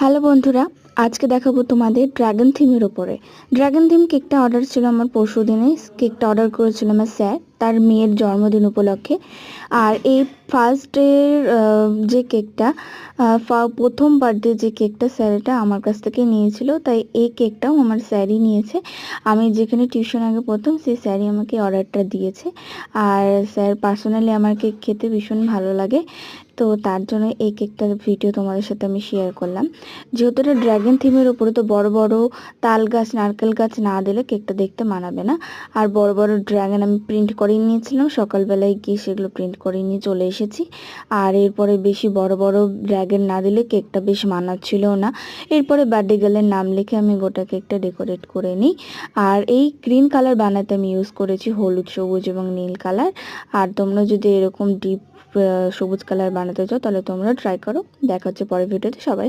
Hello বন্ধুরা, আজকে দেখাবো তোমাদের ড্রাগন থিমের ওপরে। ড্রাগন থিম কেকটা অর্ডার ছিল আমার পরশু দিনে। কেকটা অর্ডার করেছিল আমার স্যার তার মেয়ের জন্মদিন উপলক্ষে। আর এই ফার্স্ট ডের যে কেকটা, প্রথম বার্থডে যে কেকটা স্যার এটা আমার কাছ থেকে নিয়েছিল, তাই এই কেকটাও আমার স্যারই নিয়েছে। আমি যেখানে টিউশন আগে পড়তাম সেই স্যারই আমাকে অর্ডারটা দিয়েছে। আর স্যার পার্সোনালি আমার কেক খেতে ভীষণ ভালো লাগে, তো তার জন্য এই কেকটার ভিডিও তোমাদের সাথে আমি শেয়ার করলাম। যেহেতু এটা ড্রাগন থিমের উপরে, তো বড় বড় তাল গাছ নারকেল গাছ না দিলে কেকটা দেখতে মানাবে না। আর বড় বড় ড্রাগন আমি প্রিন্ট করে নিয়েছিলাম, সকালবেলায় গিয়ে সেগুলো প্রিন্ট করে নিয়ে চলে এসেছি। আর এরপরে বেশি বড় বড় ড্রাগন না দিলে কেকটা বেশ মানাচ্ছিলও না। এরপরে বার্থডে গার্লের নাম লিখে আমি গোটা কেকটা ডেকোরেট করে নিই। আর এই গ্রিন কালার বানাতে আমি ইউজ করেছি হলুদ, সবুজ এবং নীল কালার। আর তোমরা যদি এরকম ডিপ সবুজ কালার বানাতে চাও তাহলে তোমরা ট্রাই করো। দেখা হচ্ছে পরের ভিডিওতে। সবাই